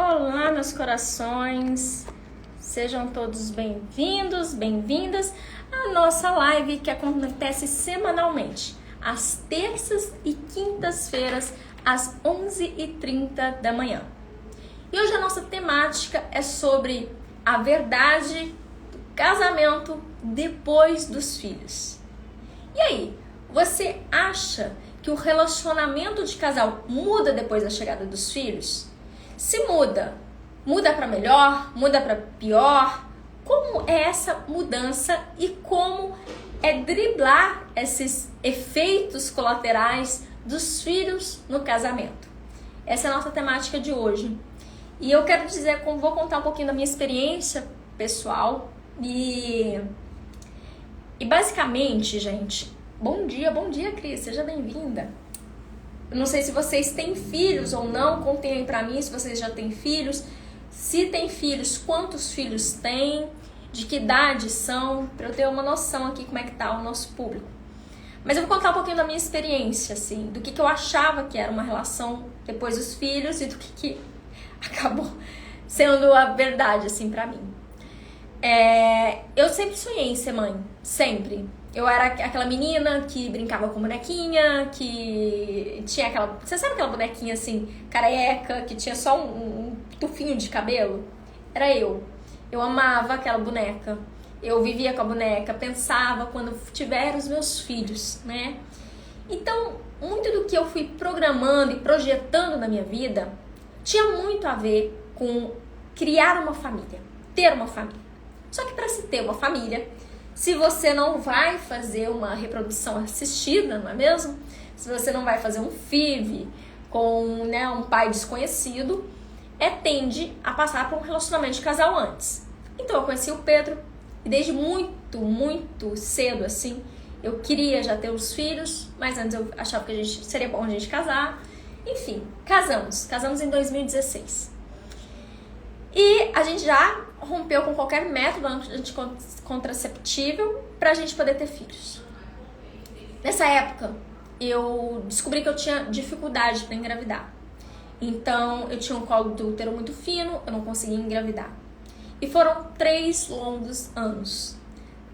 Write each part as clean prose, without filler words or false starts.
Olá, meus corações, sejam todos bem-vindos, bem-vindas à nossa live que acontece semanalmente, às terças e quintas-feiras, às 11h30 da manhã. E hoje a nossa temática é sobre a verdade do casamento depois dos filhos. E aí, você acha que o relacionamento de casal muda depois da chegada dos filhos? Se muda, muda para melhor, muda para pior? Como é essa mudança e como é driblar esses efeitos colaterais dos filhos no casamento? Essa é a nossa temática de hoje. E eu quero dizer, vou contar um pouquinho da minha experiência pessoal e basicamente, gente, bom dia, Cris, seja bem-vinda. Não sei se vocês têm filhos ou não, contem aí pra mim se vocês já têm filhos. Se tem filhos, quantos filhos têm, de que idade são, pra eu ter uma noção aqui como é que tá o nosso público. Mas eu vou contar um pouquinho da minha experiência, assim, do que eu achava que era uma relação depois dos filhos e do que acabou sendo a verdade, assim, pra mim. Eu sempre sonhei em ser mãe, sempre. Eu era aquela menina que brincava com bonequinha, que tinha aquela... Você sabe aquela bonequinha assim, careca, que tinha só um tufinho de cabelo? Era eu. Eu amava aquela boneca. Eu vivia com a boneca, pensava quando tiver os meus filhos, né? Então, muito do que eu fui programando e projetando na minha vida tinha muito a ver com criar uma família, ter uma família. Só que para se ter uma família, se você não vai fazer uma reprodução assistida, não é mesmo? Se você não vai fazer um FIV com um pai desconhecido, tende a passar por um relacionamento de casal antes. Então eu conheci o Pedro e desde muito cedo, assim, eu queria já ter os filhos, mas antes eu achava que seria bom a gente casar. Enfim, casamos em 2016. E a gente já rompeu com qualquer método anticontraceptível pra gente poder ter filhos. Nessa época, eu descobri que eu tinha dificuldade para engravidar. Então, eu tinha um colo do útero muito fino, eu não conseguia engravidar. E foram 3 longos anos.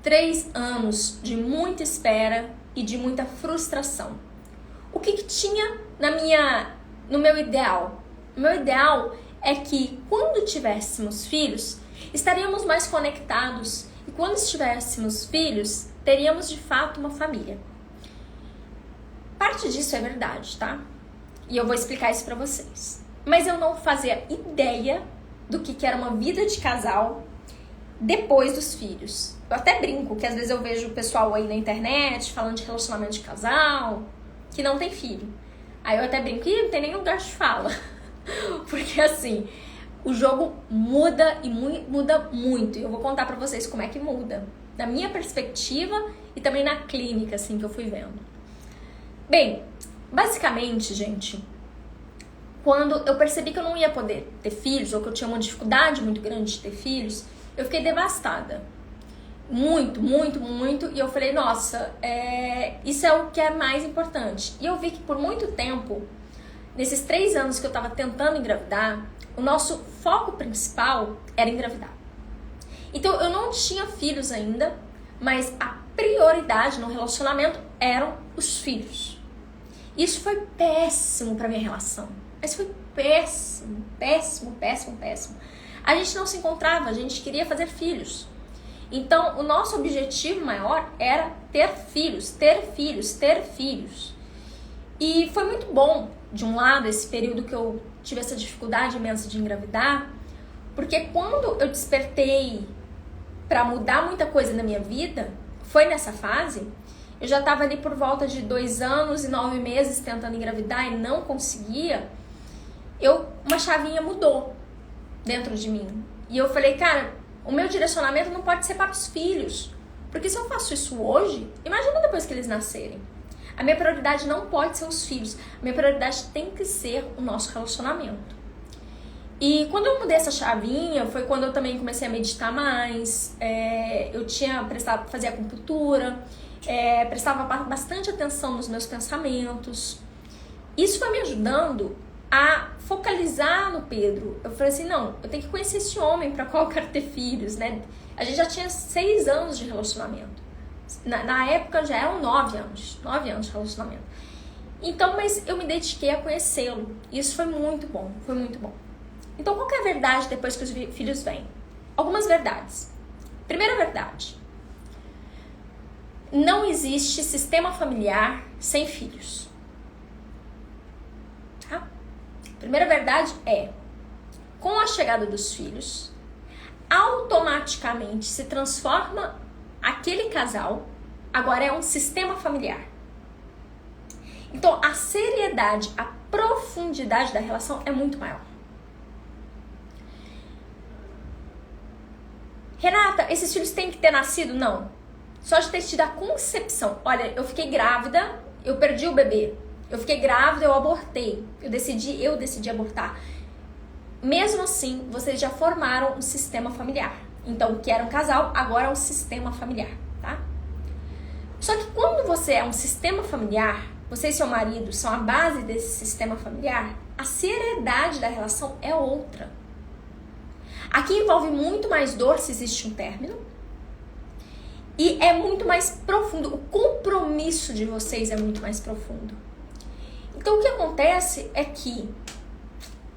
3 anos de muita espera e de muita frustração. O que tinha no meu ideal? O meu ideal é que quando tivéssemos filhos, estaríamos mais conectados e quando tivéssemos filhos, teríamos de fato uma família. Parte disso é verdade, tá? E eu vou explicar isso pra vocês. Mas eu não fazia ideia do que era uma vida de casal depois dos filhos. Eu até brinco que às vezes eu vejo o pessoal aí na internet falando de relacionamento de casal que não tem filho. Aí eu até brinco que não tem nem lugar de fala. Porque assim, o jogo muda e muda muito. E eu vou contar pra vocês como é que muda. Da minha perspectiva e também na clínica, assim, que eu fui vendo. Bem, basicamente, gente, quando eu percebi que eu não ia poder ter filhos, ou que eu tinha uma dificuldade muito grande de ter filhos, eu fiquei devastada. Muito. E eu falei, nossa, isso é o que é mais importante. E eu vi que por muito tempo, nesses 3 anos que eu tava tentando engravidar, o nosso foco principal era engravidar. Então eu não tinha filhos ainda, mas a prioridade no relacionamento eram os filhos. Isso foi péssimo pra minha relação. Isso foi péssimo. A gente não se encontrava, a gente queria fazer filhos. Então o nosso objetivo maior era ter filhos. E foi muito bom, de um lado, esse período que eu tive essa dificuldade imensa de engravidar, porque quando eu despertei para mudar muita coisa na minha vida, foi nessa fase, eu já estava ali por volta de 2 anos e 9 meses tentando engravidar e não conseguia, uma chavinha mudou dentro de mim. E eu falei, cara, o meu direcionamento não pode ser para os filhos, porque se eu faço isso hoje, imagina depois que eles nascerem. A minha prioridade não pode ser os filhos. A minha prioridade tem que ser o nosso relacionamento. E quando eu mudei essa chavinha, foi quando eu também comecei a meditar mais. Eu fazia acupuntura, prestava bastante atenção nos meus pensamentos. Isso foi me ajudando a focalizar no Pedro. Eu falei assim, não, eu tenho que conhecer esse homem para qual eu quero ter filhos, né? A gente já tinha 6 anos de relacionamento. Na época já eram 9 anos. 9 anos de relacionamento. Então, mas eu me dediquei a conhecê-lo. Isso foi muito bom, foi muito bom. Então, qual que é a verdade depois que os filhos vêm? Algumas verdades. Primeira verdade. Não existe sistema familiar sem filhos. Tá? Primeira verdade é, com a chegada dos filhos, automaticamente se transforma aquele casal, agora é um sistema familiar. Então, a seriedade, a profundidade da relação é muito maior. Renata, esses filhos têm que ter nascido? Não. Só de ter tido a concepção. Olha, eu fiquei grávida, eu perdi o bebê. Eu fiquei grávida, eu abortei. Eu decidi abortar. Mesmo assim, vocês já formaram um sistema familiar. Então, o que era um casal, agora é um sistema familiar, tá? Só que quando você é um sistema familiar, você e seu marido são a base desse sistema familiar, a seriedade da relação é outra. Aqui envolve muito mais dor se existe um término. E é muito mais profundo. O compromisso de vocês é muito mais profundo. Então, o que acontece é que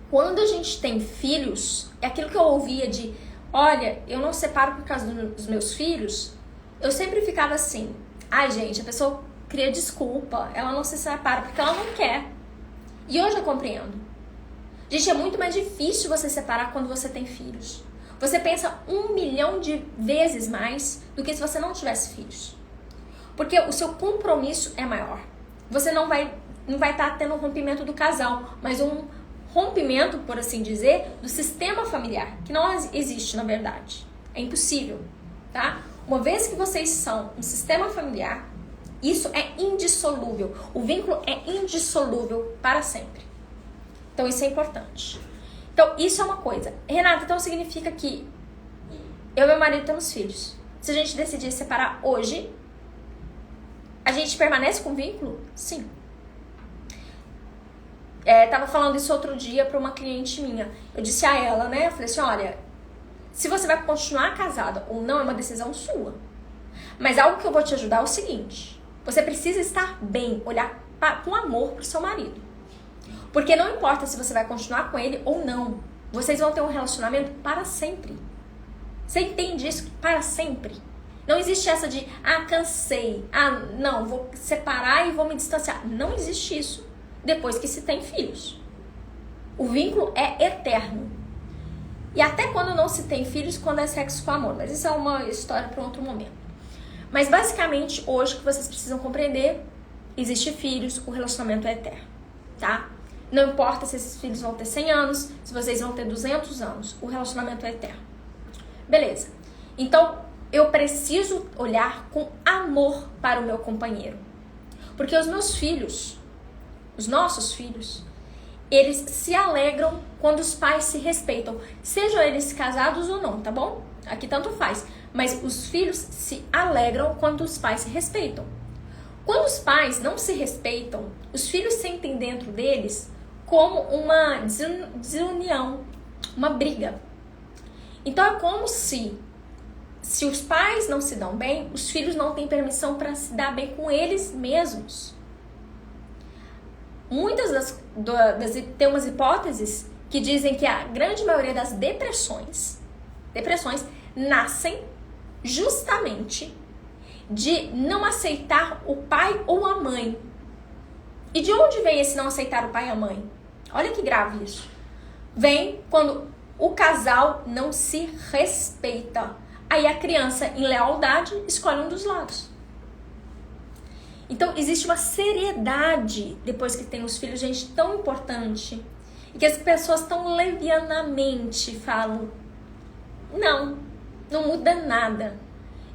quando a gente tem filhos, é aquilo que eu ouvia de, olha, eu não separo por causa dos meus filhos. Eu sempre ficava assim, ai gente, a pessoa cria desculpa, ela não se separa porque ela não quer. E hoje eu compreendo. Gente, é muito mais difícil você separar quando você tem filhos. Você pensa 1 milhão de vezes mais do que se você não tivesse filhos. Porque o seu compromisso é maior. Você não vai estar tendo um rompimento do casal, mas um rompimento, por assim dizer, do sistema familiar, que não existe na verdade. É impossível, tá? Uma vez que vocês são um sistema familiar, isso é indissolúvel. O vínculo é indissolúvel para sempre. Então, isso é importante. Então, isso é uma coisa. Renata, então significa que eu e meu marido temos filhos. Se a gente decidir separar hoje, a gente permanece com o vínculo? Sim. Tava falando isso outro dia para uma cliente minha. Eu disse a ela, né? Eu falei assim, olha, se você vai continuar casada ou não, é uma decisão sua. Mas algo que eu vou te ajudar é o seguinte. Você precisa estar bem, olhar com amor pro seu marido. Porque não importa se você vai continuar com ele ou não. Vocês vão ter um relacionamento para sempre. Você entende isso? Para sempre. Não existe essa de, cansei. Não, vou separar e vou me distanciar. Não existe isso depois que se tem filhos. O vínculo é eterno. E até quando não se tem filhos, quando é sexo com amor. Mas isso é uma história para outro momento. Mas basicamente, hoje, o que vocês precisam compreender, existe filhos, o relacionamento é eterno. Tá? Não importa se esses filhos vão ter 100 anos, se vocês vão ter 200 anos, o relacionamento é eterno. Beleza. Então, eu preciso olhar com amor para o meu companheiro. Porque os meus filhos, os nossos filhos, eles se alegram quando os pais se respeitam. Sejam eles casados ou não, tá bom? Aqui tanto faz. Mas os filhos se alegram quando os pais se respeitam. Quando os pais não se respeitam, os filhos sentem dentro deles como uma desunião, uma briga. Então é como se os pais não se dão bem, os filhos não têm permissão para se dar bem com eles mesmos. Muitas tem umas hipóteses que dizem que a grande maioria das depressões nascem justamente de não aceitar o pai ou a mãe. E de onde vem esse não aceitar o pai e a mãe? Olha que grave isso. Vem quando o casal não se respeita. Aí a criança, em lealdade, escolhe um dos lados. Então, existe uma seriedade depois que tem os filhos, gente, tão importante. E que as pessoas tão levianamente falam, não muda nada.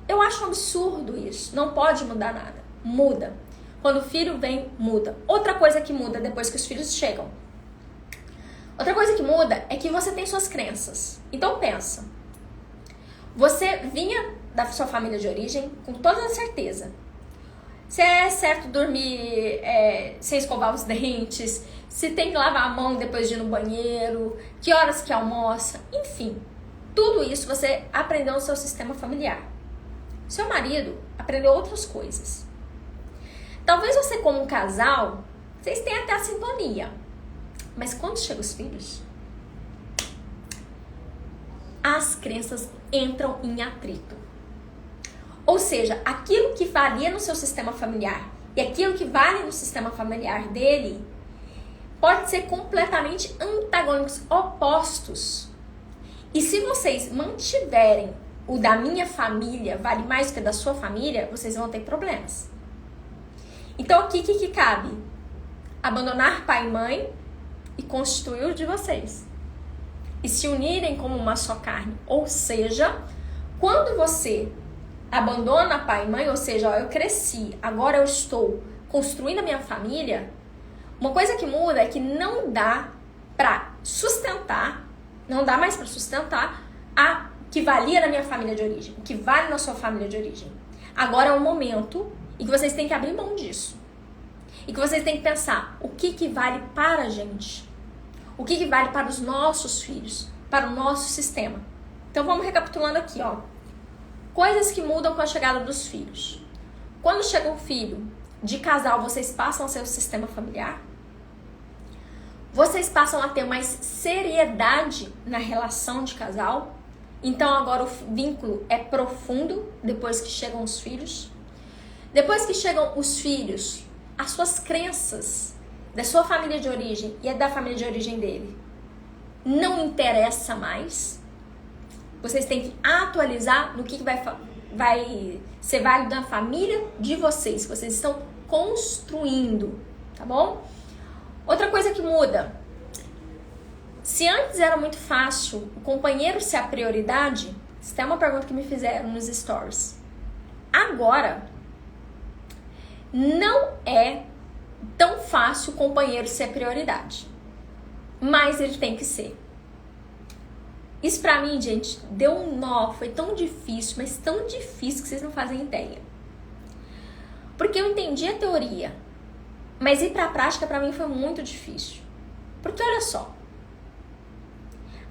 Eu acho um absurdo isso. Não pode mudar nada. Muda. Quando o filho vem, muda. Outra coisa que muda depois que os filhos chegam. Outra coisa que muda é que você tem suas crenças. Então pensa. Você vinha da sua família de origem com toda a certeza. Se é certo dormir sem escovar os dentes, se tem que lavar a mão depois de ir no banheiro, que horas que almoça, enfim. Tudo isso você aprendeu no seu sistema familiar. Seu marido aprendeu outras coisas. Talvez você, como um casal, vocês tenham até a sintonia. Mas quando chegam os filhos, as crenças entram em atrito. Ou seja, aquilo que valia no seu sistema familiar e aquilo que vale no sistema familiar dele pode ser completamente antagônicos, opostos. E se vocês mantiverem o da minha família vale mais que o da sua família, vocês vão ter problemas. Então aqui o que cabe? Abandonar pai e mãe e constituir o de vocês. E se unirem como uma só carne. Ou seja, quando você abandona pai e mãe, ou seja, ó, eu cresci, agora eu estou construindo a minha família, uma coisa que muda é que não dá pra sustentar, não dá mais pra sustentar a que valia na minha família de origem, o que vale na sua família de origem. Agora é um momento em que vocês têm que abrir mão disso. E que vocês têm que pensar o que vale para a gente. O que vale para os nossos filhos, para o nosso sistema. Então vamos recapitulando aqui, ó. Coisas que mudam com a chegada dos filhos. Quando chega um filho de casal, vocês passam a ser o sistema familiar. Vocês passam a ter mais seriedade na relação de casal. Então agora o vínculo é profundo depois que chegam os filhos. Depois que chegam os filhos, as suas crenças da sua família de origem e da família de origem dele não interessa mais. Vocês têm que atualizar no que vai ser válido na família de vocês, que vocês estão construindo, tá bom? Outra coisa que muda. Se antes era muito fácil o companheiro ser a prioridade, isso é uma pergunta que me fizeram nos stories. Agora, não é tão fácil o companheiro ser a prioridade, mas ele tem que ser. Isso pra mim, gente, deu um nó, foi tão difícil, mas tão difícil que vocês não fazem ideia. Porque eu entendi a teoria, mas ir pra prática pra mim foi muito difícil. Porque olha só,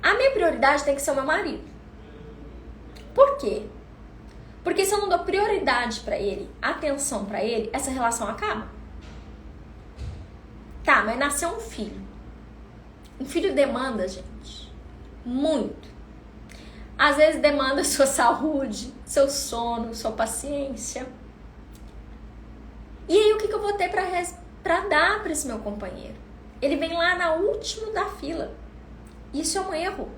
a minha prioridade tem que ser o meu marido. Por quê? Porque se eu não dou prioridade pra ele, atenção pra ele, essa relação acaba. Tá, mas nasceu um filho. Um filho demanda, gente, muito. Às vezes demanda sua saúde, seu sono, sua paciência. E aí o que eu vou ter pra dar pra esse meu companheiro? Ele vem lá na última da fila. Isso é um erro.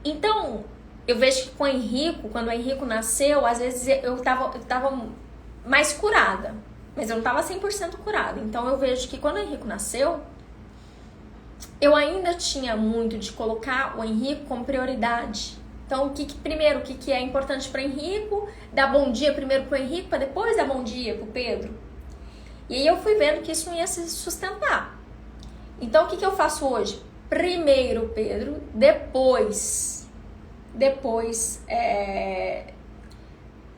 Então, eu vejo que com o Henrico, quando o Henrico nasceu, às vezes eu tava mais curada. Mas eu não tava 100% curada. Então eu vejo que quando o Henrico nasceu, eu ainda tinha muito de colocar o Henrico como prioridade. Então, o que é importante para o Henrico? Dar bom dia primeiro para o Henrico, para depois dar bom dia para o Pedro. E aí eu fui vendo que isso não ia se sustentar. Então, o que eu faço hoje? Primeiro Pedro, depois...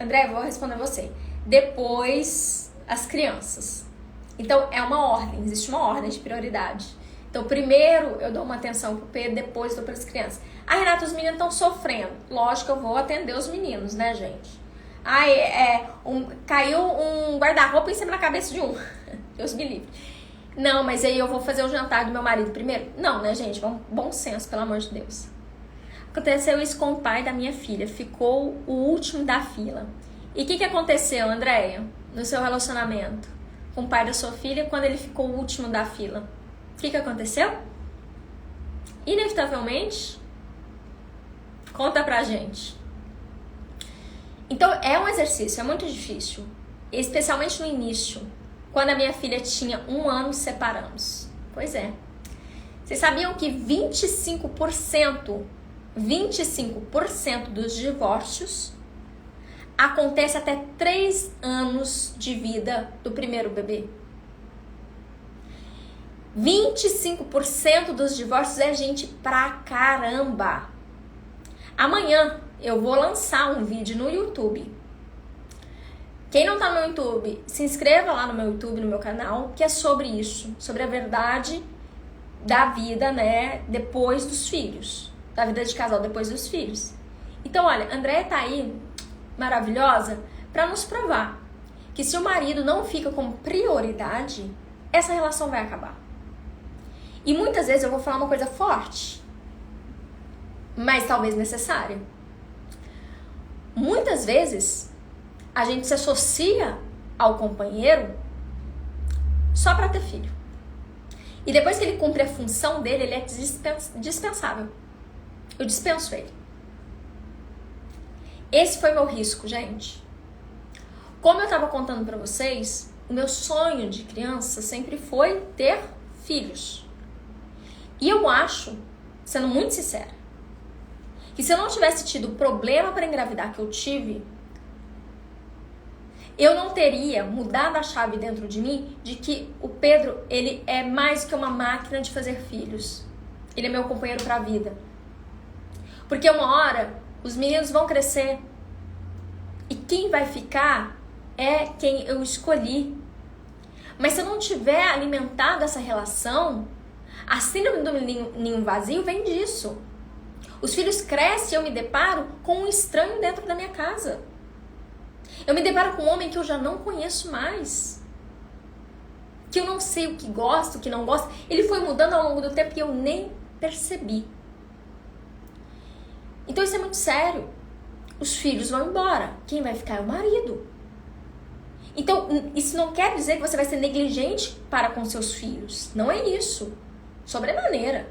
André, vou responder você. Depois as crianças. Então, é uma ordem, existe uma ordem de prioridade. Então, primeiro eu dou uma atenção pro Pedro, depois dou para as crianças. Ah, Renata, os meninos estão sofrendo. Lógico que eu vou atender os meninos, né, gente? Caiu um guarda-roupa em cima da cabeça de um. Deus me livre. Não, mas aí eu vou fazer o jantar do meu marido primeiro? Não, né, gente? Bom senso, pelo amor de Deus. Aconteceu isso com o pai da minha filha. Ficou o último da fila. E o que aconteceu, Andréia, no seu relacionamento com o pai da sua filha quando ele ficou o último da fila? O que aconteceu? Inevitavelmente, conta pra gente. Então, é um exercício, é muito difícil. Especialmente no início, quando a minha filha tinha 1 ano, separamos. Pois é. Vocês sabiam que 25% dos divórcios acontece até 3 anos de vida do primeiro bebê? 25% dos divórcios é gente pra caramba. Amanhã eu vou lançar um vídeo no YouTube Quem não tá no meu YouTube, se inscreva lá no meu YouTube, no meu canal, que é sobre isso, sobre a verdade da vida, né, depois dos filhos, da vida de casal depois dos filhos. Então, olha, Andréia tá aí, maravilhosa, para nos provar que se o marido não fica como prioridade, essa relação vai acabar. E muitas vezes eu vou falar uma coisa forte, mas talvez necessária. Muitas vezes a gente se associa ao companheiro só para ter filho. E depois que ele cumpre a função dele, ele é dispensável. Eu dispenso ele. Esse foi meu risco, gente. Como eu estava contando para vocês, o meu sonho de criança sempre foi ter filhos. E eu acho, sendo muito sincera, que se eu não tivesse tido problema para engravidar que eu tive, eu não teria mudado a chave dentro de mim de que o Pedro, ele é mais que uma máquina de fazer filhos. Ele é meu companheiro para a vida. Porque uma hora, os meninos vão crescer. E quem vai ficar é quem eu escolhi. Mas se eu não tiver alimentado essa relação, a síndrome do ninho vazio vem disso. Os filhos crescem e eu me deparo com um estranho dentro da minha casa. Eu me deparo com um homem que eu já não conheço mais. Que eu não sei o que gosta, o que não gosta. Ele foi mudando ao longo do tempo e eu nem percebi. Então isso é muito sério. Os filhos vão embora. Quem vai ficar é o marido. Então isso não quer dizer que você vai ser negligente para com seus filhos. Não é isso. Sobremaneira.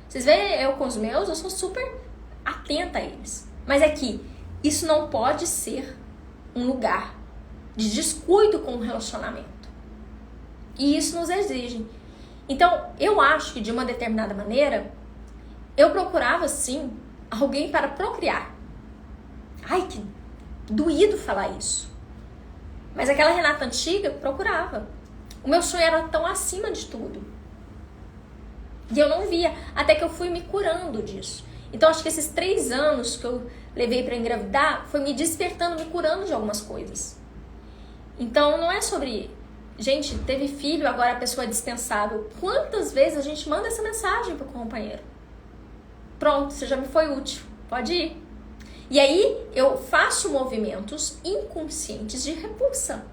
Vocês veem eu com os meus, eu sou super atenta a eles. Mas é que isso não pode ser um lugar de descuido com o relacionamento. E isso nos exige. Então, eu acho que de uma determinada maneira, eu procurava, sim, alguém para procriar. Ai, que doído falar isso. Mas aquela Renata antiga procurava. O meu sonho era tão acima de tudo. E eu não via, até que eu fui me curando disso. Então, acho que esses 3 anos que eu levei para engravidar foi me despertando, me curando de algumas coisas. Então, não é sobre... Gente, teve filho, agora a pessoa é dispensável. Quantas vezes a gente manda essa mensagem pro companheiro? Pronto, você já me foi útil, pode ir. E aí, eu faço movimentos inconscientes de repulsa.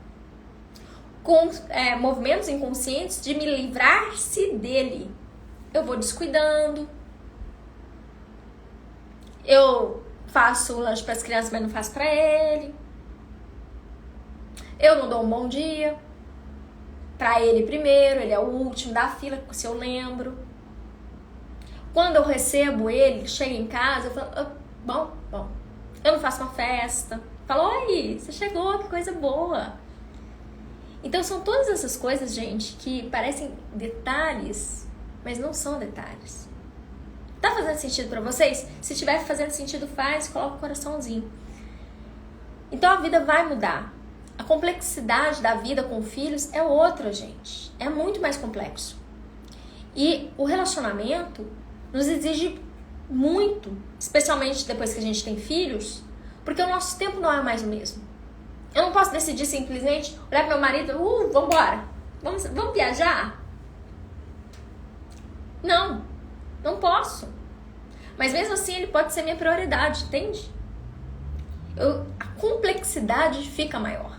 Com movimentos inconscientes de me livrar-se dele. Eu vou descuidando. Eu faço lanche para as crianças, mas não faço para ele. Eu não dou um bom dia para ele primeiro, ele é o último da fila, se eu lembro. Quando eu recebo ele, chega em casa, eu falo, bom. Eu não faço uma festa. Falo, oi, você chegou, que coisa boa. Então são todas essas coisas, gente, que parecem detalhes, mas não são detalhes. Tá fazendo sentido pra vocês? Se estiver fazendo sentido, faz, coloca o coraçãozinho. Então a vida vai mudar. A complexidade da vida com filhos é outra, gente. É muito mais complexo. E o relacionamento nos exige muito, especialmente depois que a gente tem filhos, porque o nosso tempo não é mais o mesmo. Eu não posso decidir simplesmente, olhar pro meu marido, vambora, vamos viajar? Não posso. Mas mesmo assim ele pode ser minha prioridade, entende? A complexidade fica maior.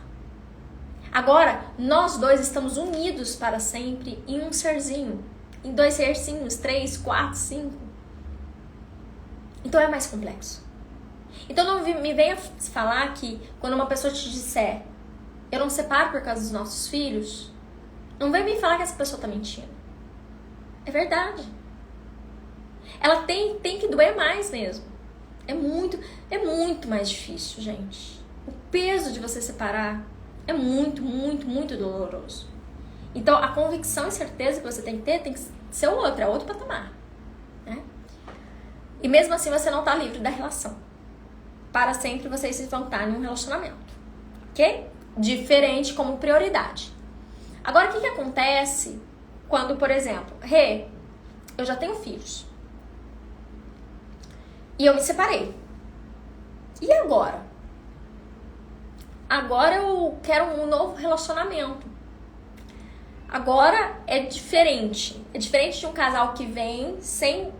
Agora, nós dois estamos unidos para sempre em um serzinho, em 2 serzinhos, 3, 4, 5. Então é mais complexo. Então não me venha falar que quando uma pessoa te disser eu não separo por causa dos nossos filhos, não vem me falar que essa pessoa tá mentindo. É verdade. Ela tem que doer mais mesmo. É muito mais difícil, gente. O peso de você separar é muito, muito, muito doloroso. Então a convicção e certeza que você tem que ser outra, é outro patamar, né? E mesmo assim você não tá livre da relação. Para sempre vocês vão estar em um relacionamento, ok? Diferente como prioridade. Agora, o que acontece quando, por exemplo, eu já tenho filhos e eu me separei. E agora? agora eu quero um novo relacionamento. Agora é diferente. É diferente de um casal que vem sem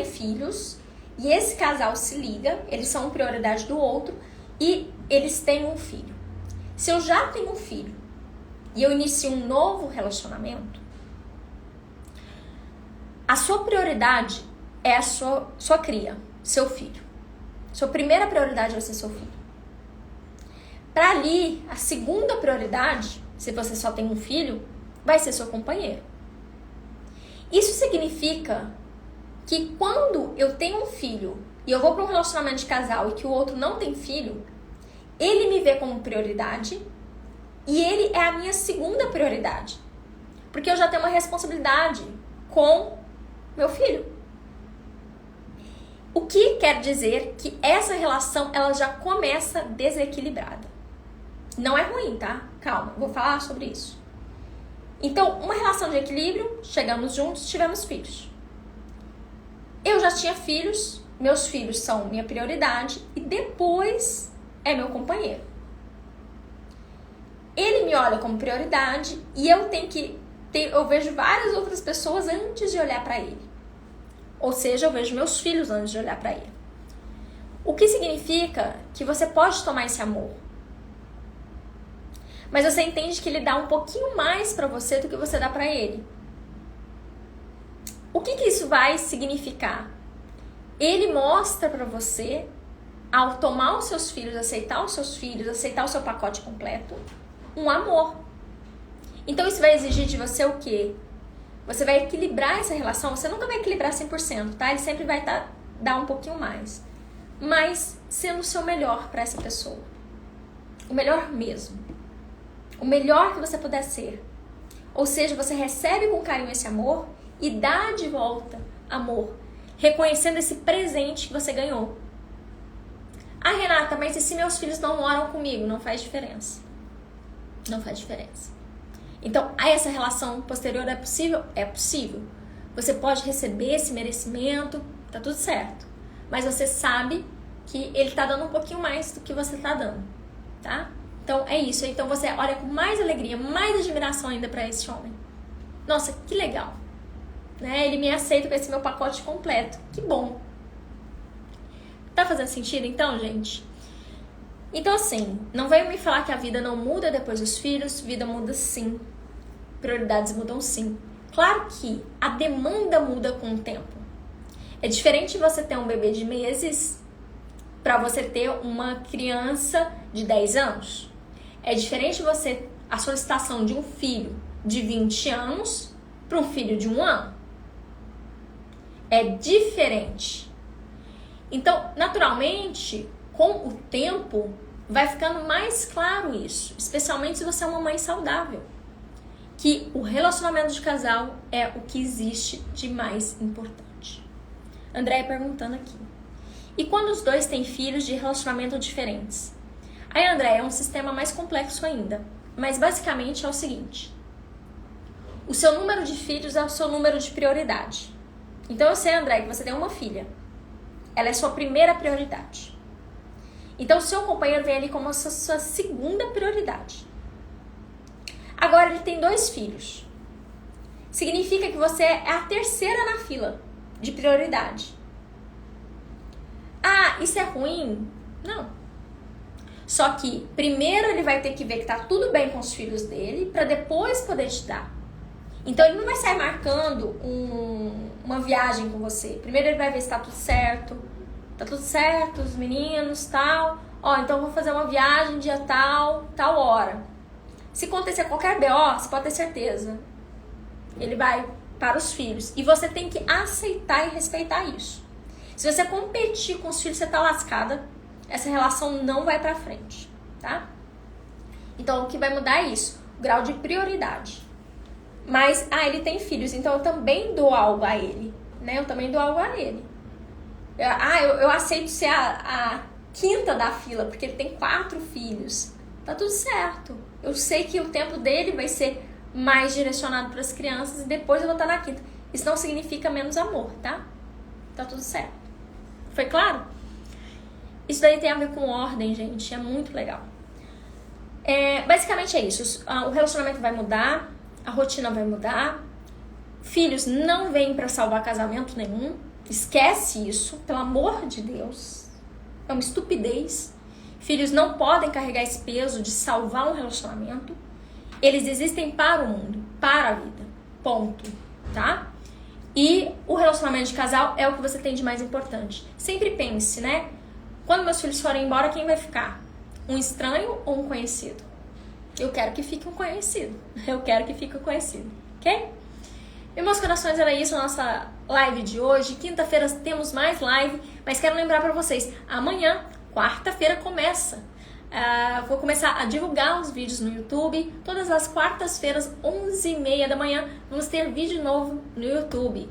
filhos e esse casal se liga, eles são prioridade do outro e eles têm um filho. Se eu já tenho um filho e eu inicio um novo relacionamento, a sua prioridade é a sua cria, seu filho. Sua primeira prioridade vai ser seu filho. Para ali, a segunda prioridade, se você só tem um filho, vai ser seu companheiro. Isso significa que quando eu tenho um filho e eu vou para um relacionamento de casal e que o outro não tem filho, ele me vê como prioridade e ele é a minha segunda prioridade. Porque eu já tenho uma responsabilidade com meu filho. O que quer dizer que essa relação ela já começa desequilibrada. Não é ruim, tá? Calma, vou falar sobre isso. Então, uma relação de equilíbrio, chegamos juntos, tivemos filhos. Eu já tinha filhos, meus filhos são minha prioridade e depois é meu companheiro. Ele me olha como prioridade e eu vejo várias outras pessoas antes de olhar para ele. Ou seja, eu vejo meus filhos antes de olhar para ele. O que significa que você pode tomar esse amor, mas você entende que ele dá um pouquinho mais para você do que você dá para ele. O que isso vai significar? Ele mostra para você, ao tomar os seus filhos, aceitar os seus filhos, aceitar o seu pacote completo, um amor. Então isso vai exigir de você o quê? Você vai equilibrar essa relação, você nunca vai equilibrar 100%, tá? Ele sempre vai dar um pouquinho mais. Mas sendo o seu melhor para essa pessoa. O melhor mesmo. O melhor que você puder ser. Ou seja, você recebe com carinho esse amor e dá de volta amor, reconhecendo esse presente que você ganhou. Ah, Renata, mas e se meus filhos não moram comigo? Não faz diferença. Não faz diferença. Então, essa relação posterior é possível? É possível. Você pode receber esse merecimento, tá tudo certo. Mas você sabe que ele tá dando um pouquinho mais do que você tá dando, tá? Então, é isso. Então, você olha com mais alegria, mais admiração ainda pra esse homem. Nossa, que legal. Né? Ele me aceita com esse meu pacote completo. Que bom. Tá fazendo sentido, então, gente? Então, assim, não venha me falar que a vida não muda depois dos filhos. Vida muda sim. Prioridades mudam sim. Claro que a demanda muda com o tempo. É diferente você ter um bebê de meses para você ter uma criança de 10 anos. É diferente você a solicitação de um filho de 20 anos para um filho de 1 ano. É diferente. Então, naturalmente, com o tempo, vai ficando mais claro isso. Especialmente se você é uma mãe saudável. Que o relacionamento de casal é o que existe de mais importante. Andréia perguntando aqui. E quando os dois têm filhos de relacionamento diferentes? Aí, Andréia, é um sistema mais complexo ainda. Mas basicamente é o seguinte. O seu número de filhos é o seu número de prioridade. Então eu sei, Andréia, que você tem uma filha. Ela é sua primeira prioridade. Então o seu companheiro vem ali como a sua segunda prioridade. Agora ele tem 2 filhos. Significa que você é a terceira na fila de prioridade. Ah, isso é ruim? Não. Só que primeiro ele vai ter que ver que tá tudo bem com os filhos dele para depois poder te dar. Então ele não vai sair marcando uma viagem com você. Primeiro ele vai ver se tá tudo certo. Tá tudo certo, os meninos, tal. Ó, então eu vou fazer uma viagem dia tal hora. Se acontecer qualquer BO, você pode ter certeza. Ele vai para os filhos. E você tem que aceitar e respeitar isso. Se você competir com os filhos, você tá lascada. Essa relação não vai pra frente, tá? Então, o que vai mudar é isso. O grau de prioridade. Mas, ele tem filhos, então eu também dou algo a ele. Né? Eu também dou algo a ele. Eu aceito ser a quinta da fila, porque ele tem 4 filhos. Tá tudo certo. Eu sei que o tempo dele vai ser mais direcionado para as crianças e depois eu vou estar na quinta. Isso não significa menos amor, tá? Tá tudo certo. Foi claro? Isso daí tem a ver com ordem, gente. É muito legal. Basicamente é isso. O relacionamento vai mudar, a rotina vai mudar. Filhos não vêm para salvar casamento nenhum. Esquece isso, pelo amor de Deus. É uma estupidez. Filhos não podem carregar esse peso de salvar um relacionamento. Eles existem para o mundo, para a vida. Ponto. Tá? E o relacionamento de casal é o que você tem de mais importante. Sempre pense, né? Quando meus filhos forem embora, quem vai ficar? Um estranho ou um conhecido? Eu quero que fique um conhecido. Eu quero que fique um conhecido. Ok? E meus corações, era isso a nossa live de hoje. Quinta-feira temos mais live, mas quero lembrar para vocês, amanhã, quarta-feira, começa. Vou começar a divulgar os vídeos no YouTube. Todas as quartas-feiras, 11h30 da manhã, vamos ter vídeo novo no YouTube.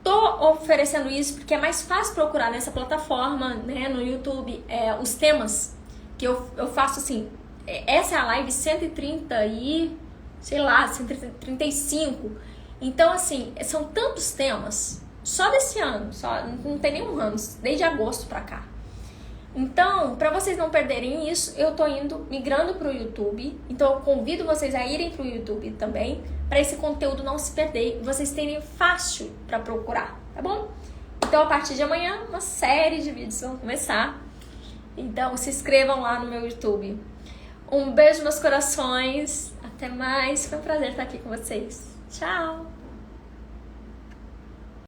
Tô oferecendo isso porque é mais fácil procurar nessa plataforma, né, no YouTube, os temas que eu faço assim. Essa é a live 130 e, sei lá, 135. Então, assim, são tantos temas, só desse ano, não tem nenhum ano, desde agosto pra cá. Então, pra vocês não perderem isso, eu tô migrando pro YouTube. Então, eu convido vocês a irem pro YouTube também, pra esse conteúdo não se perder e vocês terem fácil pra procurar, tá bom? Então, a partir de amanhã, uma série de vídeos vão começar. Então, se inscrevam lá no meu YouTube. Um beijo nos corações. Até mais. Foi um prazer estar aqui com vocês. Tchau!